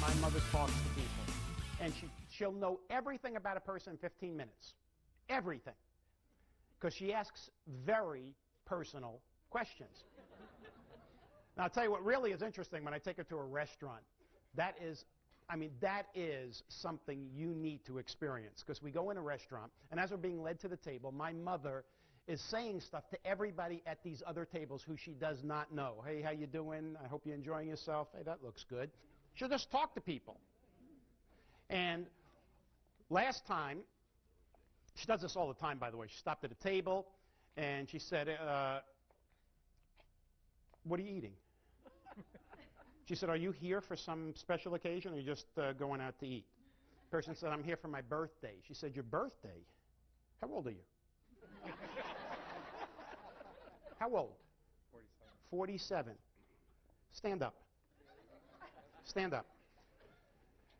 My mother talks to people, and she'll know everything about a person in 15 minutes. Everything. Because she asks very personal questions. Now, I'll tell you what really is interesting when I take her to a restaurant. That is something you need to experience. Because we go in a restaurant, and as we're being led to the table, my mother is saying stuff to everybody at these other tables who she does not know. Hey, how you doing? I hope you're enjoying yourself. Hey, that looks good. She'll just talk to people. And last time, she does this all the time, by the way. She stopped at a table, and she said, what are you eating? She said, are you here for some special occasion, or are you just going out to eat? The person said, I'm here for my birthday. She said, your birthday? How old are you? How old? 47. Stand up. Stand up.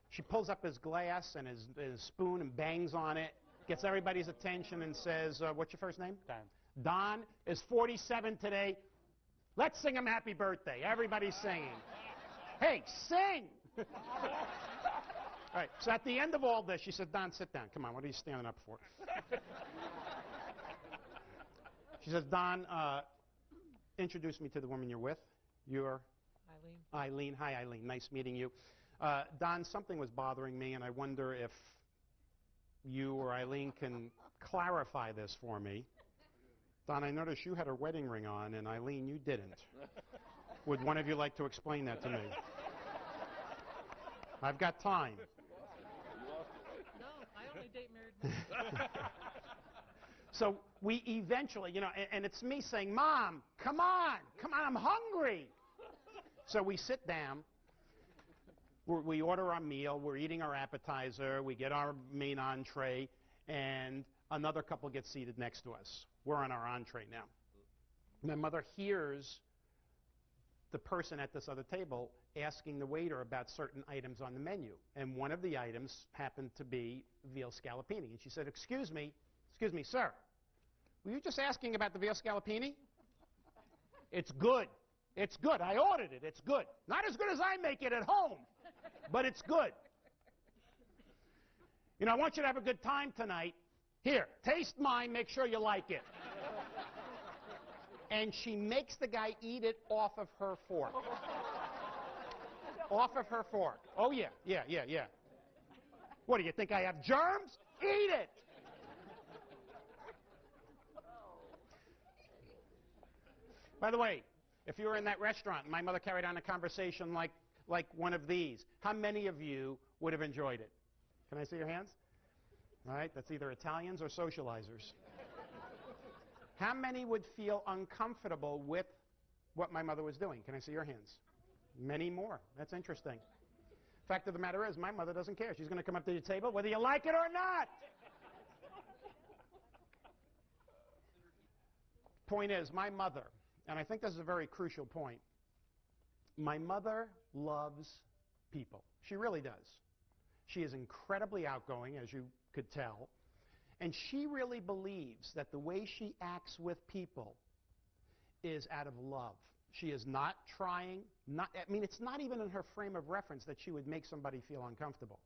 She pulls up his glass and his spoon and bangs on it, gets everybody's attention and says, what's your first name? Don. Don is 47 today. Let's sing him happy birthday. Everybody's singing. Hey, sing! All right, so at the end of all this, she said, Don, sit down. Come on, what are you standing up for? She says, Don, introduce me to the woman you're with. You're? Eileen. Eileen. Hi, Eileen. Nice meeting you. Don, something was bothering me, and I wonder if you or Eileen can clarify this for me. Don, I noticed you had a wedding ring on, and Eileen, you didn't. Would one of you like to explain that to me? I've got time. No, I only date married men. So we eventually, and it's me saying, Mom, come on, I'm hungry. So we sit down, we order our meal, we're eating our appetizer, we get our main entree, and another couple gets seated next to us. We're on our entree now. My mother hears the person at this other table asking the waiter about certain items on the menu. And one of the items happened to be veal scallopini. And she said, excuse me, sir, were you just asking about the veal scallopini? It's good. It's good. I ordered it. It's good. Not as good as I make it at home, but it's good. I want you to have a good time tonight. Here, taste mine. Make sure you like it. And she makes the guy eat it off of her fork. Off of her fork. Oh, yeah. What, do you think I have germs? Eat it! By the way, if you were in that restaurant and my mother carried on a conversation like one of these, how many of you would have enjoyed it? Can I see your hands? All right, that's either Italians or socializers. How many would feel uncomfortable with what my mother was doing? Can I see your hands? Many more. That's interesting. Fact of the matter is, my mother doesn't care. She's going to come up to your table whether you like it or not. Point is, my mother, and I think this is a very crucial point, my mother loves people. She really does. She is incredibly outgoing, as you could tell. And she really believes that the way she acts with people is out of love. She is not trying, it's not even in her frame of reference that she would make somebody feel uncomfortable.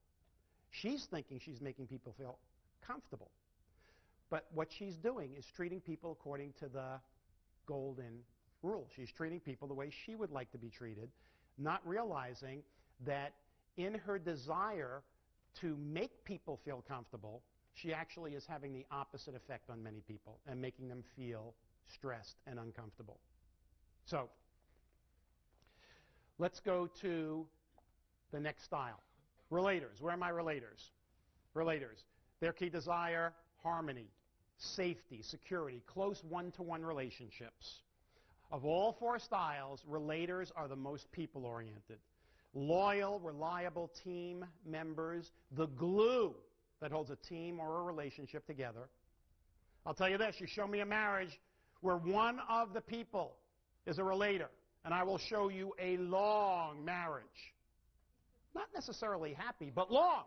She's thinking she's making people feel comfortable. But what she's doing is treating people according to the golden rule. She's treating people the way she would like to be treated, not realizing that in her desire to make people feel comfortable, she actually is having the opposite effect on many people and making them feel stressed and uncomfortable. So, let's go to the next style. Relators. Where are my relators? Relators. Their key desire, harmony, safety, security, close one-to-one relationships. Of all four styles, relators are the most people-oriented. Loyal, reliable team members, the glue that holds a team or a relationship together. I'll tell you this, you show me a marriage where one of the people is a relator, and I will show you a long marriage. Not necessarily happy, but long.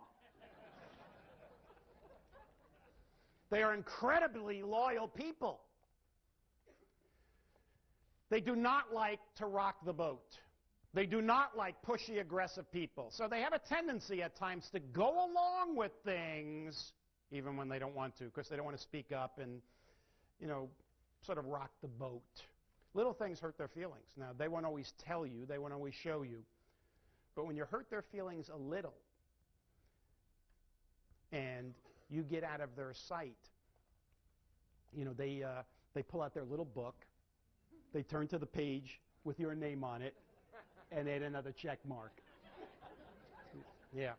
They are incredibly loyal people. They do not like to rock the boat. They do not like pushy, aggressive people. So they have a tendency at times to go along with things even when they don't want to, because they don't want to speak up and, you know, sort of rock the boat. Little things hurt their feelings. Now, they won't always tell you. They won't always show you. But when you hurt their feelings a little and you get out of their sight, you know, they pull out their little book. They turn to the page with your name on it and add another check mark. Yeah.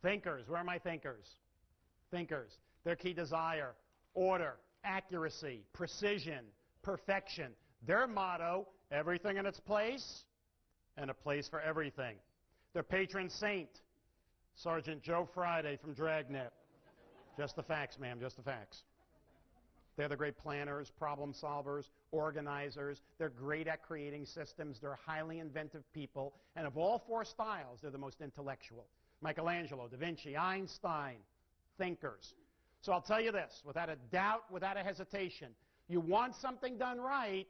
Thinkers. Where are my thinkers? Thinkers. Their key desire, order, accuracy, precision, perfection. Their motto, everything in its place and a place for everything. Their patron saint, Sergeant Joe Friday from Dragnet. Just the facts, ma'am, just the facts. They're the great planners, problem solvers, organizers. They're great at creating systems. They're highly inventive people. And of all four styles, they're the most intellectual. Michelangelo, Da Vinci, Einstein, thinkers. So I'll tell you this, without a doubt, without a hesitation, you want something done right,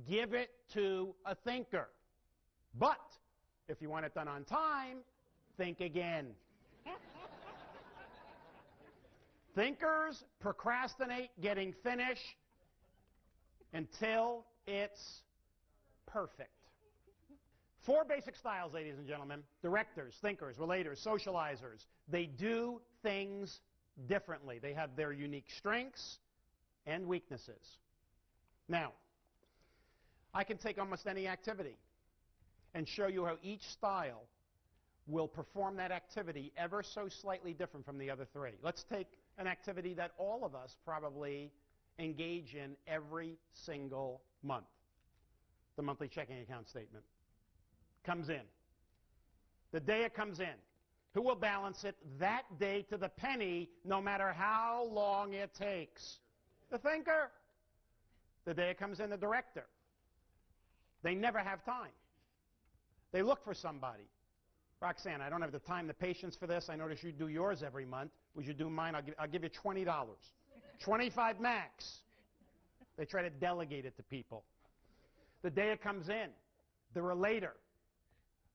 give it to a thinker. But if you want it done on time, think again. Thinkers procrastinate getting finished until it's perfect. Four basic styles, ladies and gentlemen. Directors, thinkers, relators, socializers. They do things differently. They have their unique strengths and weaknesses. Now, I can take almost any activity and show you how each style will perform that activity ever so slightly different from the other three. Let's take an activity that all of us probably engage in every single month. The monthly checking account statement comes in. The day it comes in, who will balance it that day to the penny, no matter how long it takes? The thinker. The day it comes in, the director. They never have time. They look for somebody. Roxanne, I don't have the time, the patience for this. I notice you do yours every month. Would you do mine? I'll give you $20. 25 max. They try to delegate it to people. The day it comes in, the relator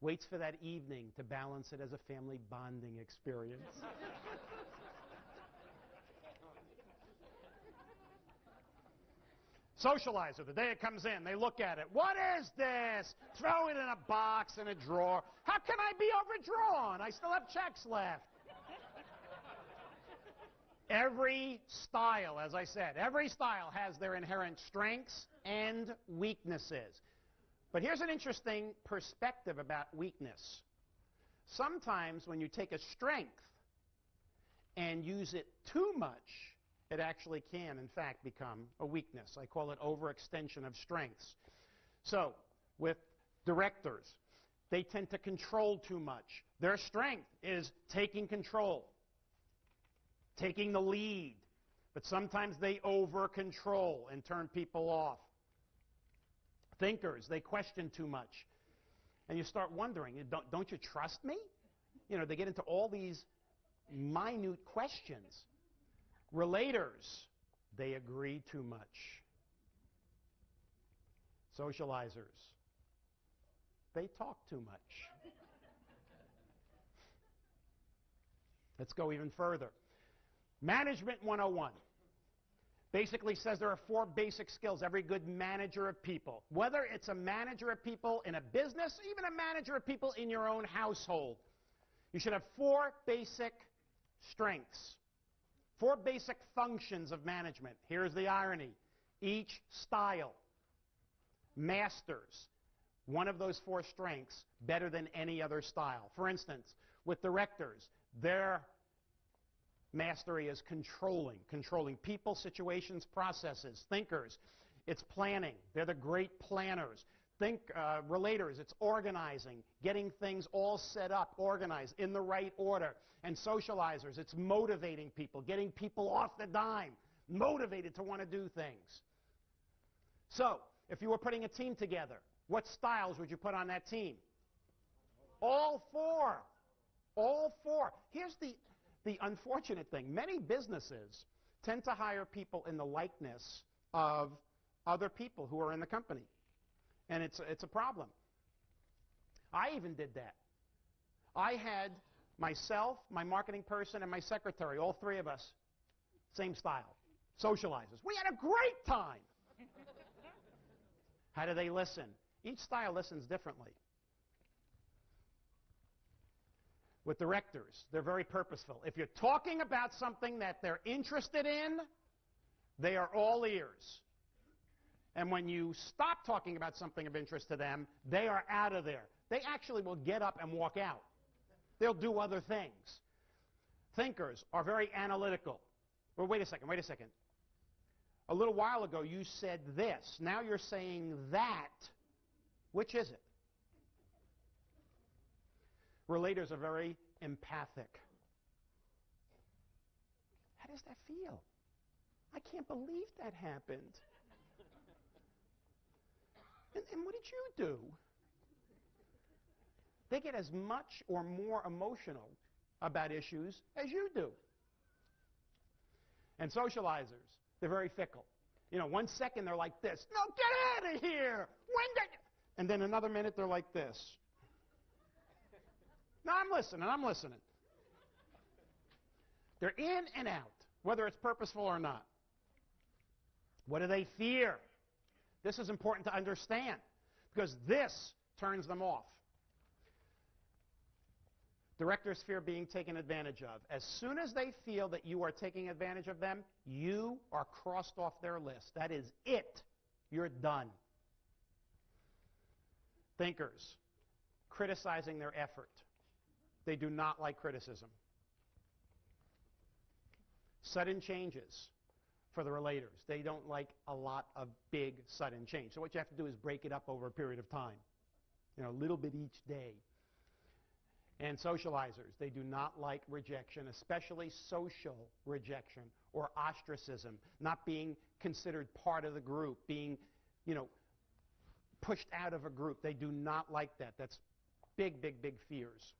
waits for that evening to balance it as a family bonding experience. Socializer, the day it comes in, they look at it. What is this? Throw it in a box, in a drawer. How can I be overdrawn? I still have checks left. Every style, as I said, every style has their inherent strengths and weaknesses. But here's an interesting perspective about weakness. Sometimes when you take a strength and use it too much, it actually can, in fact, become a weakness. I call it overextension of strengths. So, with directors, they tend to control too much. Their strength is taking control, taking the lead. But sometimes they over-control and turn people off. Thinkers, they question too much. And you start wondering, don't you trust me? You know, they get into all these minute questions. Relators, they agree too much. Socializers, they talk too much. Let's go even further. Management 101 basically says there are four basic skills every good manager of people, whether it's a manager of people in a business, even a manager of people in your own household, you should have four basic strengths. Four basic functions of management. Here's the irony. Each style masters one of those four strengths better than any other style. For instance, with directors, their mastery is controlling people, situations, processes. Thinkers, it's planning. They're the great planners. Relators, it's organizing, getting things all set up, organized, in the right order. And socializers, it's motivating people, getting people off the dime, motivated to want to do things. So, if you were putting a team together, what styles would you put on that team? All four. All four. Here's the unfortunate thing. Many businesses tend to hire people in the likeness of other people who are in the company. And it's a problem. I even did that. I had myself, my marketing person, and my secretary, all three of us, same style, socializers. We had a great time. How do they listen? Each style listens differently. With directors, they're very purposeful. If you're talking about something that they're interested in, they are all ears. And when you stop talking about something of interest to them, they are out of there. They actually will get up and walk out. They'll do other things. Thinkers are very analytical. Well, wait a second. A little while ago, you said this. Now you're saying that. Which is it? Relators are very empathic. How does that feel? I can't believe that happened. And what did you do? They get as much or more emotional about issues as you do. And socializers, they're very fickle. You know, 1 second they're like this. No, get out of here! And then another minute they're like this. No, I'm listening. They're in and out, whether it's purposeful or not. What do they fear? This is important to understand, because this turns them off. Directors fear being taken advantage of. As soon as they feel that you are taking advantage of them, you are crossed off their list. That is it. You're done. Thinkers, criticizing their effort. They do not like criticism. Sudden changes for the relators. They don't like a lot of big sudden change. So what you have to do is break it up over a period of time. You know, a little bit each day. And socializers, they do not like rejection, especially social rejection or ostracism, not being considered part of the group, being, you know, pushed out of a group. They do not like that. That's big fears.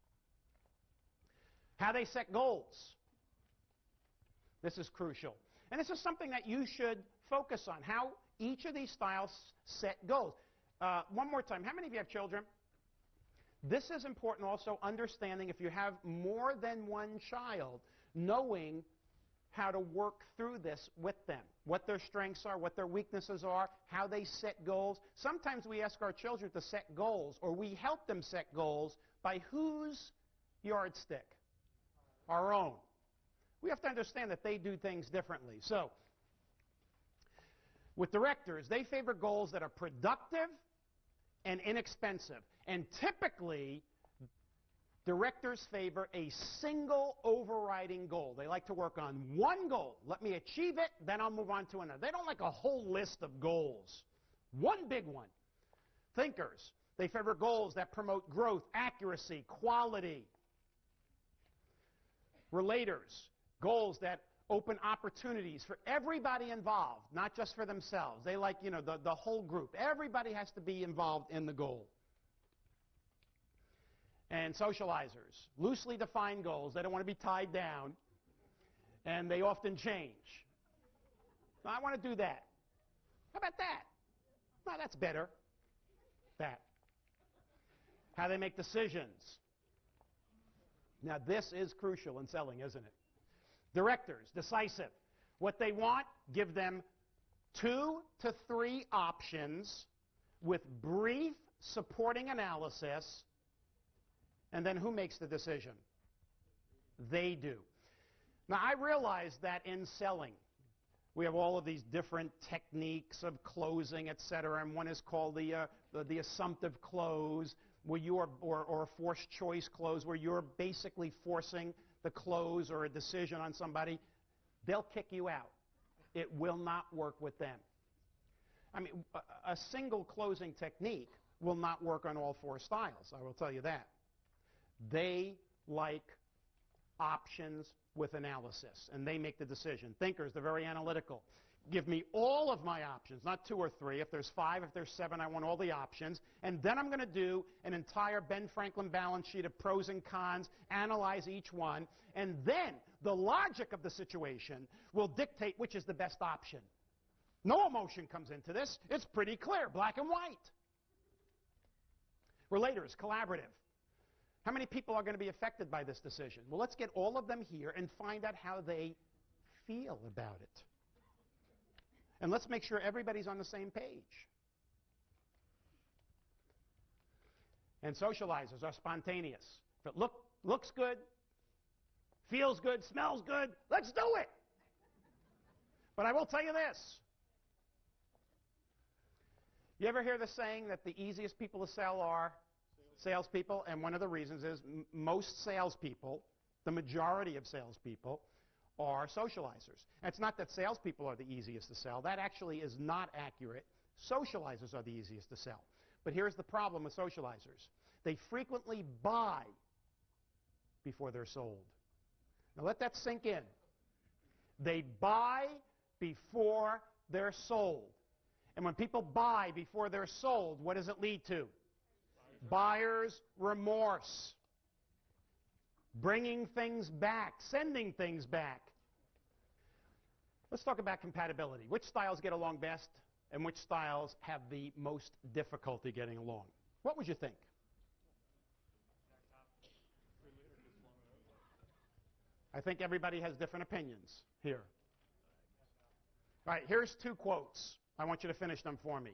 How they set goals. This is crucial. And this is something that you should focus on, how each of these styles set goals. One more time, how many of you have children? This is important also, understanding if you have more than one child, knowing how to work through this with them, what their strengths are, what their weaknesses are, how they set goals. Sometimes we ask our children to set goals, or we help them set goals by whose yardstick? Our own. We have to understand that they do things differently. So, with directors, they favor goals that are productive and inexpensive. And typically, directors favor a single overriding goal. They like to work on one goal. Let me achieve it, then I'll move on to another. They don't like a whole list of goals. One big one. Thinkers, they favor goals that promote growth, accuracy, quality. Relators, goals that open opportunities for everybody involved, not just for themselves. They like, you know, the whole group. Everybody has to be involved in the goal. And socializers, loosely defined goals. They don't want to be tied down, and they often change. I want to do that. How about that? No, that's better. That. How they make decisions. Now, this is crucial in selling, isn't it? Directors, decisive. What they want, give them 2 to 3 options with brief supporting analysis, and then who makes the decision? They do. Now, I realize that in selling, we have all of these different techniques of closing, etc., and one is called the assumptive close, where you are, or a forced choice close, where you're basically forcing the close or a decision on somebody. They'll kick you out. It will not work with them. I mean, a single closing technique will not work on all 4 styles, I will tell you that. They like options with analysis, and they make the decision. Thinkers, they're very analytical. Give me all of my options, not 2 or 3. If there's 5, if there's 7, I want all the options. And then I'm going to do an entire Ben Franklin balance sheet of pros and cons, analyze each one, and then the logic of the situation will dictate which is the best option. No emotion comes into this. It's pretty clear, black and white. Relators, collaborative. How many people are going to be affected by this decision? Well, let's get all of them here and find out how they feel about it. And let's make sure everybody's on the same page. And socializers are spontaneous. If it looks good, feels good, smells good, let's do it. But I will tell you this. You ever hear the saying that the easiest people to sell are salespeople? And one of the reasons is most salespeople, the majority of salespeople, are socializers. And it's not that salespeople are the easiest to sell. That actually is not accurate. Socializers are the easiest to sell. But here's the problem with socializers. They frequently buy before they're sold. Now let that sink in. They buy before they're sold. And when people buy before they're sold, what does it lead to? Buyer's remorse. Bringing things back, sending things back. Let's talk about compatibility. Which styles get along best and which styles have the most difficulty getting along? What would you think? I think everybody has different opinions here. All right, here's two quotes. I want you to finish them for me.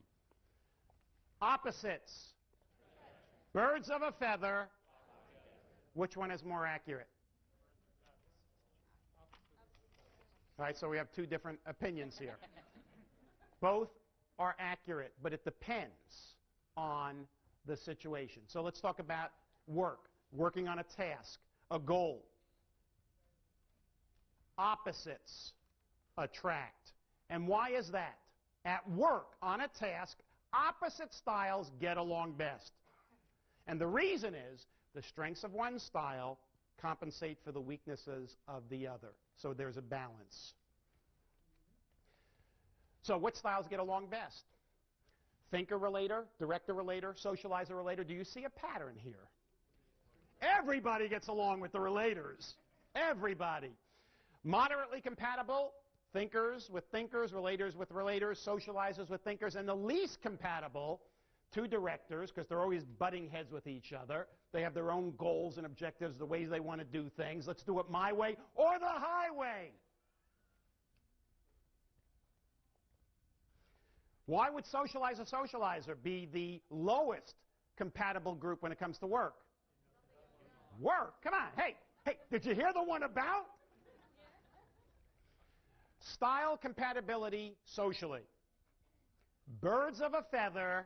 Opposites. Birds of a feather. Which one is more accurate? All right, so we have two different opinions here. Both are accurate, but it depends on the situation. So let's talk about work, working on a task, a goal. Opposites attract. And why is that? At work, on a task, opposite styles get along best. And the reason is the strengths of one style compensate for the weaknesses of the other. So there's a balance. So what styles get along best? Thinker-relator, director-relator, socializer-relator. Do you see a pattern here? Everybody gets along with the relators. Everybody. Moderately compatible, thinkers with thinkers, relators with relators, socializers with thinkers, and the least compatible, two directors, because they're always butting heads with each other. They have their own goals and objectives, the ways they want to do things. Let's do it my way or the highway. Why would socializer be the lowest compatible group when it comes to work? Work. Come on. Hey, did you hear the one about? Style compatibility socially. Birds of a feather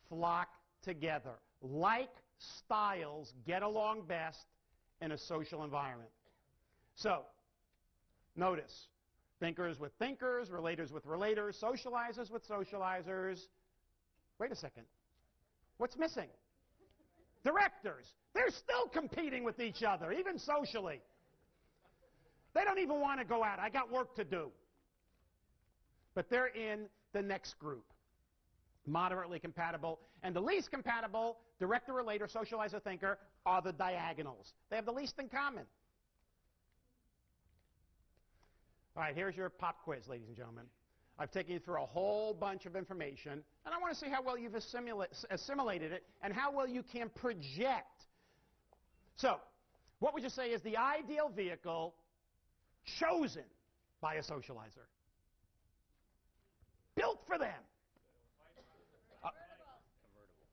flock together. Like styles get along best in a social environment. So, notice, thinkers with thinkers, relators with relators, socializers with socializers. Wait a second. What's missing? Directors. They're still competing with each other, even socially. They don't even want to go out. I got work to do. But they're in the next group. Moderately compatible. And the least compatible, director, relator, socializer, thinker, are the diagonals. They have the least in common. All right, here's your pop quiz, ladies and gentlemen. I've taken you through a whole bunch of information, and I want to see how well you've assimilated it and how well you can project. So, what would you say is the ideal vehicle chosen by a socializer? Built for them.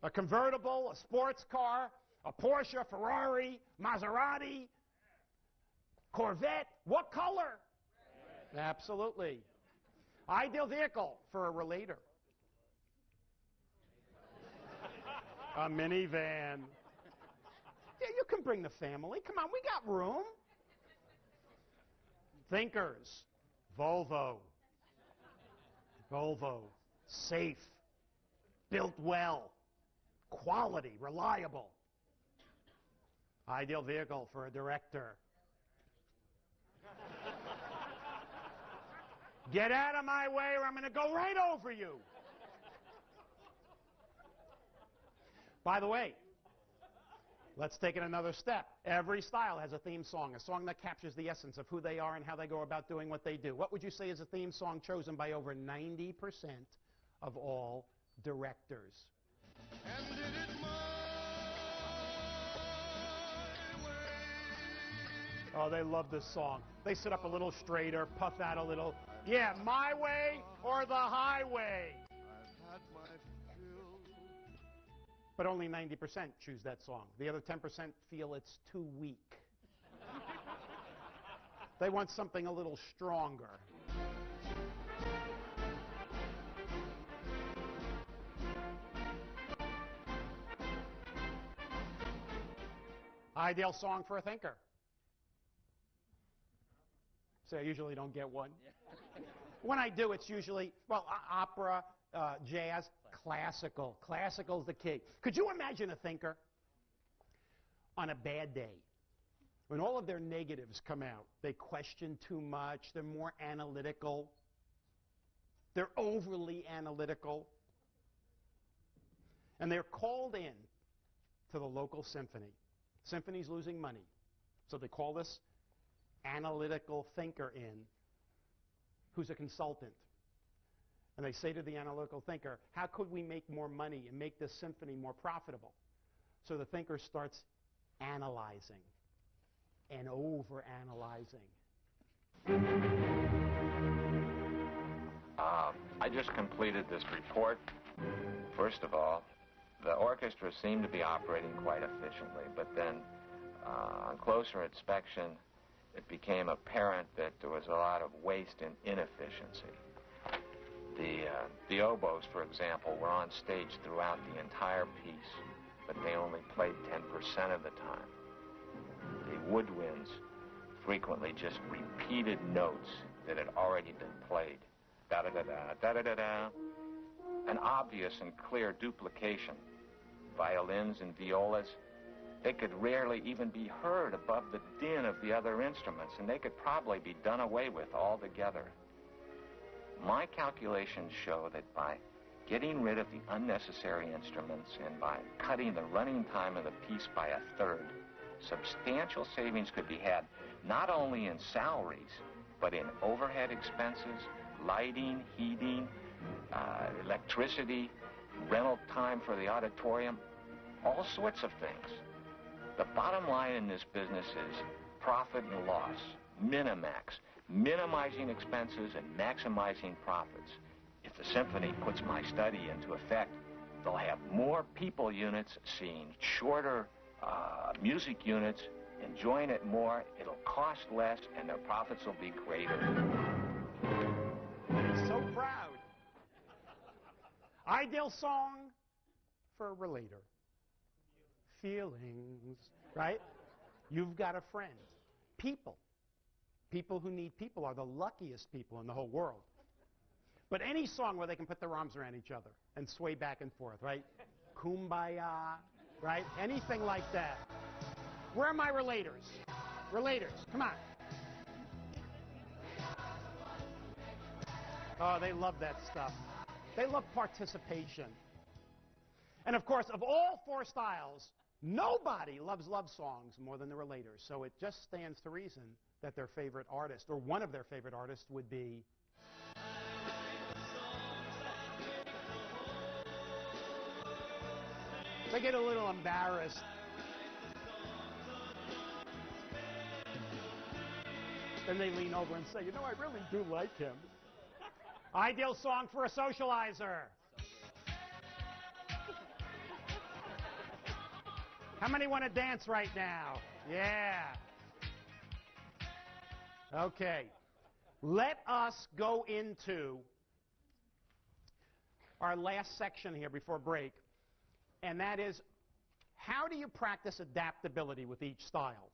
A convertible, a sports car, a Porsche, Ferrari, Maserati, Corvette. What color? Red. Absolutely. Ideal vehicle for a relator. A minivan. Yeah, you can bring the family. Come on, we got room. Thinkers. Volvo. Volvo. Safe. Built well. Quality. Reliable. Ideal vehicle for a director. Get out of my way or I'm going to go right over you. By the way, let's take it another step. Every style has a theme song, a song that captures the essence of who they are and how they go about doing what they do. What would you say is a theme song chosen by over 90% of all directors? And did it Oh, they love this song. They sit up a little straighter, puff out a little. Yeah, my way or the highway. But only 90% choose that song. The other 10% feel it's too weak. They want something a little stronger. Ideal song for a thinker. So I usually don't get one. When I do, it's usually, well, opera, jazz, classical. Classical's the key. Could you imagine a thinker on a bad day when all of their negatives come out? They question too much. They're more analytical. They're overly analytical. And they're called in to the local symphony. Symphony's losing money. So they call this analytical thinker in, who's a consultant. And they say to the analytical thinker, how could we make more money and make this symphony more profitable? So the thinker starts analyzing and over-analyzing. I just completed this report. First of all, the orchestra seemed to be operating quite efficiently, but then on closer inspection, it became apparent that there was a lot of waste and inefficiency. The oboes, for example, were on stage throughout the entire piece, but they only played 10% of the time. The woodwinds frequently just repeated notes that had already been played. Da-da-da-da, da-da-da-da. An obvious and clear duplication. Violins and violas, they could rarely even be heard above the din of the other instruments, and they could probably be done away with altogether. My calculations show that by getting rid of the unnecessary instruments and by cutting the running time of the piece by a third, substantial savings could be had not only in salaries, but in overhead expenses, lighting, heating, electricity, rental time for the auditorium, all sorts of things. The bottom line in this business is profit and loss, minimax, minimizing expenses and maximizing profits. If the symphony puts my study into effect, they'll have more people units seeing shorter music units, enjoying it more, it'll cost less, and their profits will be greater. He's so proud. Ideal song for a relator. Feelings, right? You've got a friend. People. People who need people are the luckiest people in the whole world. But any song where they can put their arms around each other and sway back and forth, right? Kumbaya, right? Anything like that. Where are my relators? Relators, come on. Oh, they love that stuff. They love participation. And of course, of all four styles, nobody loves love songs more than the relators. So it just stands to reason that their favorite artist, or one of their favorite artists, would be... They get a little embarrassed. Then they lean over and say, you know, I really do like him. Ideal song for a socializer. How many want to dance right now? Yeah. Okay. Let us go into our last section here before break, and that is, how do you practice adaptability with each style?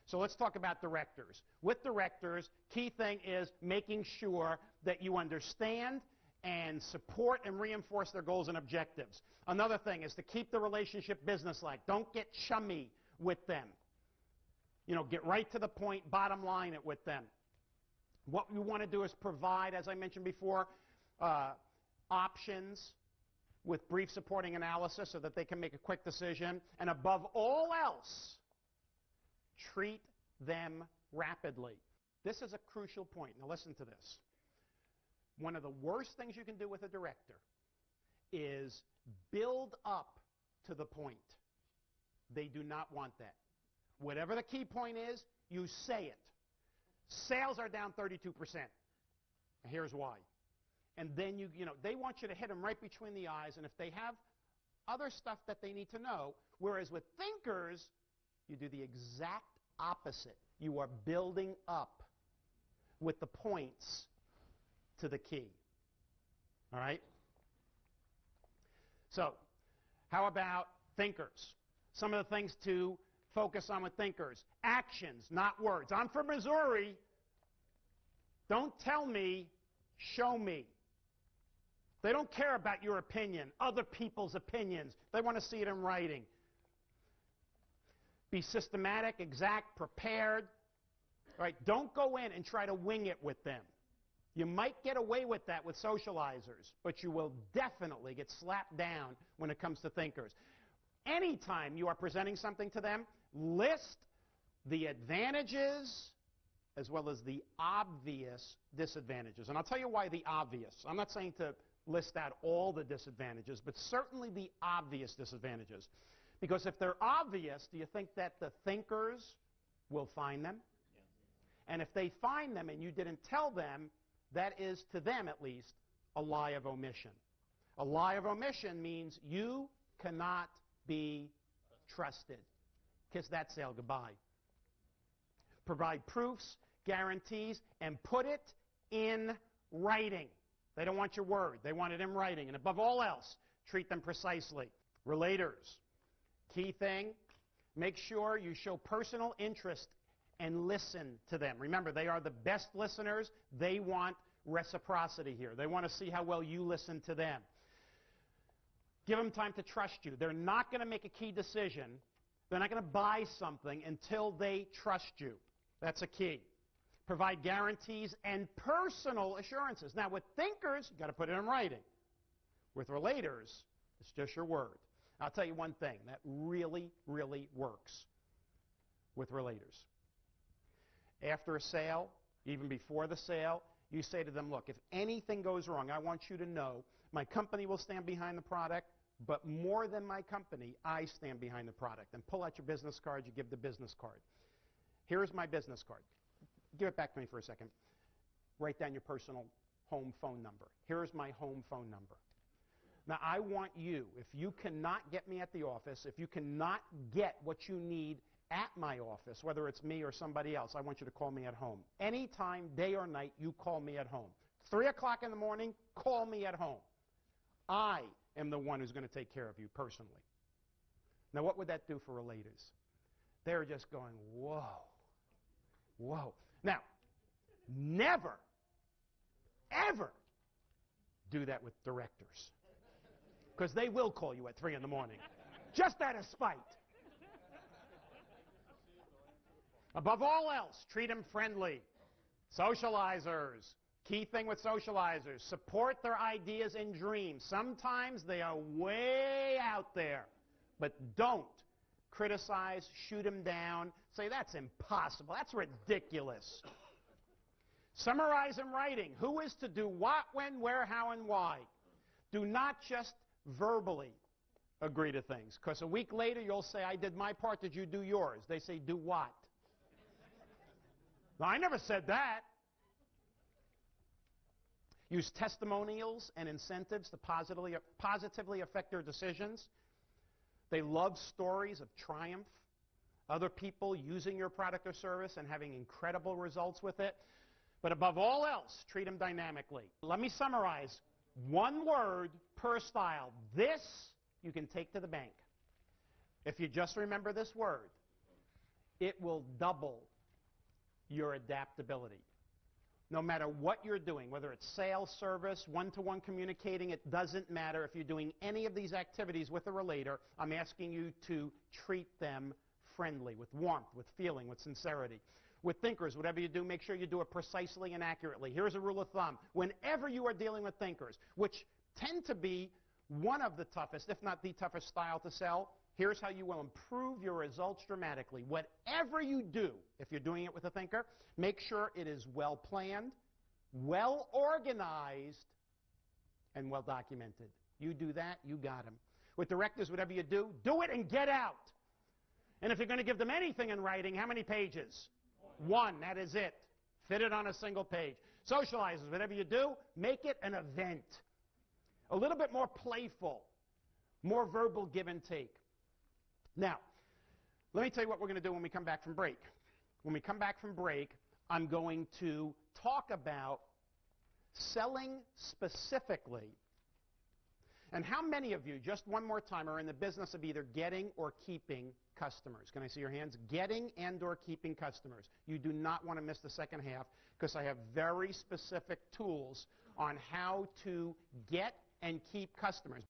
So let's talk about directors. With directors, key thing is making sure that you understand and support and reinforce their goals and objectives. Another thing is to keep the relationship businesslike. Don't get chummy with them. You know, get right to the point, bottom line it with them. What you want to do is provide, as I mentioned before, options with brief supporting analysis so that they can make a quick decision. And above all else, treat them rapidly. This is a crucial point. Now listen to this. One of the worst things you can do with a director is build up to the point. They do not want that. Whatever the key point is, you say it. Sales are down 32%. Here's why. And then they want you to hit them right between the eyes, and if they have other stuff that they need to know, whereas with thinkers, you do the exact opposite. You are building up with the points to the key. All right? So, how about thinkers? Some of the things to focus on with thinkers. Actions, not words. I'm from Missouri. Don't tell me, show me. They don't care about your opinion, other people's opinions. They want to see it in writing. Be systematic, exact, prepared. Right? Don't go in and try to wing it with them. You might get away with that with socializers, but you will definitely get slapped down when it comes to thinkers. Anytime you are presenting something to them, list the advantages as well as the obvious disadvantages. And I'll tell you why the obvious. I'm not saying to list out all the disadvantages, but certainly the obvious disadvantages. Because if they're obvious, do you think that the thinkers will find them? And if they find them and you didn't tell them, that is, to them at least, a lie of omission. A lie of omission means you cannot be trusted. Kiss that sale goodbye. Provide proofs, guarantees, and put it in writing. They don't want your word. They want it in writing. And above all else, treat them precisely. Relators. Key thing, make sure you show personal interest and listen to them. Remember, they are the best listeners. They want reciprocity here. They want to see how well you listen to them. Give them time to trust you. They're not going to make a key decision. They're not going to buy something until they trust you. That's a key. Provide guarantees and personal assurances. Now, with thinkers, you've got to put it in writing. With relators, it's just your word. I'll tell you one thing that really, really works with relators. After a sale, even before the sale, you say to them, look, if anything goes wrong, I want you to know my company will stand behind the product, but more than my company, I stand behind the product. And pull out your business card, you give the business card. Here's my business card. Give it back to me for a second. Write down your personal home phone number. Here's my home phone number. Now, I want you, if you cannot get me at the office, if you cannot get what you need at my office, whether it's me or somebody else, I want you to call me at home. Anytime, day or night, you call me at home. 3 o'clock in the morning, call me at home. I am the one who's going to take care of you personally. Now, what would that do for relators? They're just going, whoa, whoa. Now, never, ever do that with directors. Because they will call you at 3 in the morning, just out of spite. Above all else, treat them friendly. Socializers. Key thing with socializers, support their ideas and dreams. Sometimes they are way out there, but don't criticize, shoot them down, say that's impossible, that's ridiculous. Summarize in writing. Who is to do what, when, where, how, and why. Do not just verbally agree to things, because a week later you'll say, I did my part, did you do yours? They say, do what? Now, I never said that. Use testimonials and incentives to positively affect their decisions. They love stories of triumph, other people using your product or service and having incredible results with it. But above all else, treat them dynamically. Let me summarize. One word per style. This you can take to the bank. If you just remember this word, it will double your adaptability. No matter what you're doing, whether it's sales, service, one-to-one communicating, it doesn't matter. If you're doing any of these activities with a relator, I'm asking you to treat them friendly, with warmth, with feeling, with sincerity. With thinkers, whatever you do, make sure you do it precisely and accurately. Here's a rule of thumb. Whenever you are dealing with thinkers, which tend to be one of the toughest, if not the toughest style to sell, here's how you will improve your results dramatically. Whatever you do, if you're doing it with a thinker, make sure it is well planned, well organized, and well documented. You do that, you got them. With directors, whatever you do it and get out. And if you're going to give them anything in writing, how many pages? One. That is it. Fit it on a single page. Socializers, whatever you do, make it an event. A little bit more playful, more verbal give and take. Now, let me tell you what we're going to do when we come back from break. When we come back from break, I'm going to talk about selling specifically. And how many of you, just one more time, are in the business of either getting or keeping customers? Can I see your hands? Getting and or keeping customers. You do not want to miss the second half because I have very specific tools on how to get and keep customers.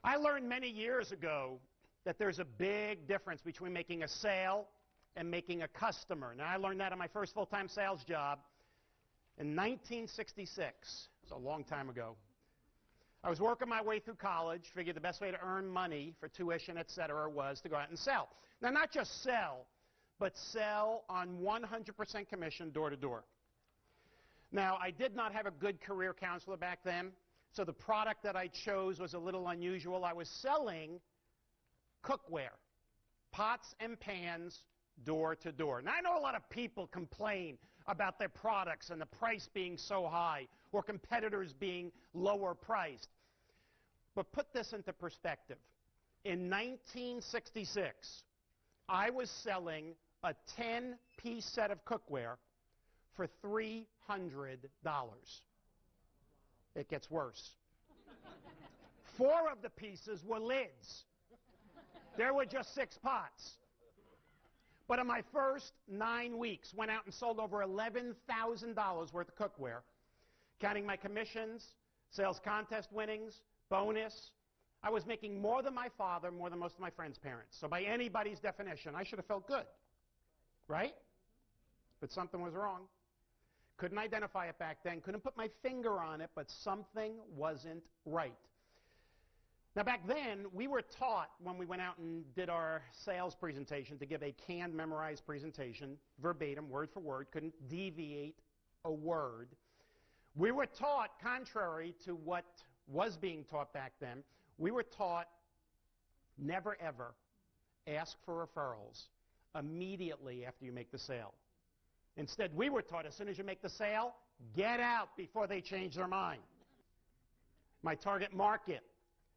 I learned many years ago that there's a big difference between making a sale and making a customer. Now, I learned that on my first full-time sales job in 1966. It was a long time ago. I was working my way through college, figured the best way to earn money for tuition, etc., was to go out and sell. Now, not just sell, but sell on 100% commission door to door. Now, I did not have a good career counselor back then, so the product that I chose was a little unusual. I was selling cookware, pots and pans, door to door. Now, I know a lot of people complain about their products and the price being so high or competitors being lower priced. But put this into perspective. In 1966, I was selling a 10-piece set of cookware for $300. It gets worse. 4 of the pieces were lids. There were just 6 pots. But in my first 9 weeks, went out and sold over $11,000 worth of cookware, counting my commissions, sales contest winnings, bonus. I was making more than my father, more than most of my friends' parents. So by anybody's definition, I should have felt good, right? But something was wrong. Couldn't identify it back then, couldn't put my finger on it, but something wasn't right. Now, back then, we were taught when we went out and did our sales presentation to give a canned, memorized presentation, verbatim, word for word, couldn't deviate a word. We were taught, contrary to what was being taught back then, we were taught never ever ask for referrals immediately after you make the sale. Instead, we were taught as soon as you make the sale, get out before they change their mind. My target market,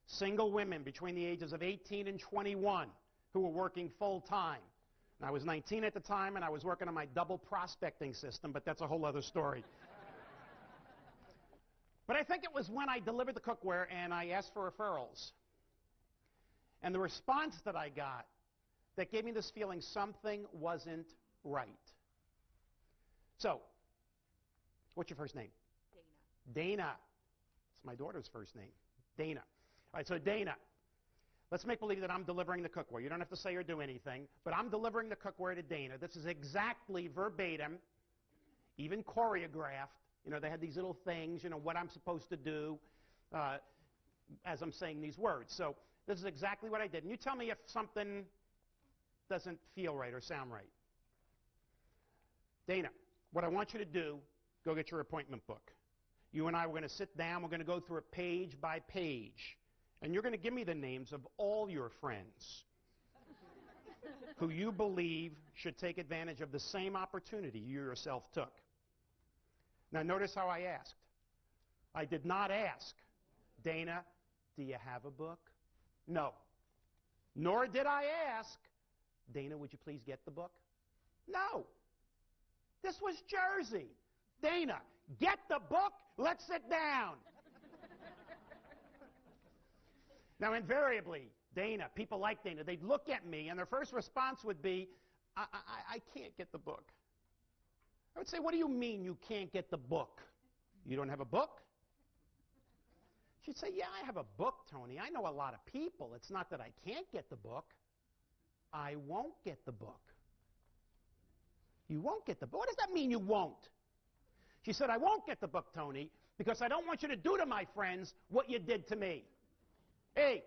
single women between the ages of 18 and 21 who were working full-time. I was 19 at the time, and I was working on my double prospecting system, but that's a whole other story. But I think it was when I delivered the cookware and I asked for referrals. And the response that I got that gave me this feeling something wasn't right. So, what's your first name? Dana. Dana. It's my daughter's first name. Dana. All right, so Dana, let's make believe that I'm delivering the cookware. You don't have to say or do anything, but I'm delivering the cookware to Dana. This is exactly verbatim, even choreographed. You know, they had these little things, you know, what I'm supposed to do as I'm saying these words. So this is exactly what I did. And you tell me if something doesn't feel right or sound right. Dana, what I want you to do, go get your appointment book. You and I, we're going to sit down. We're going to go through it page by page. And you're going to give me the names of all your friends who you believe should take advantage of the same opportunity you yourself took. Now, notice how I asked. I did not ask, Dana, do you have a book? No. Nor did I ask, Dana, would you please get the book? No. This was Jersey. Dana, get the book. Let's sit down. Now, invariably, Dana, people like Dana, they'd look at me, and their first response would be, I can't get the book. I would say, what do you mean you can't get the book? You don't have a book? She'd say, yeah, I have a book, Tony. I know a lot of people. It's not that I can't get the book. I won't get the book. You won't get the book? What does that mean, you won't? She said, I won't get the book, Tony, because I don't want you to do to my friends what you did to me. Hey,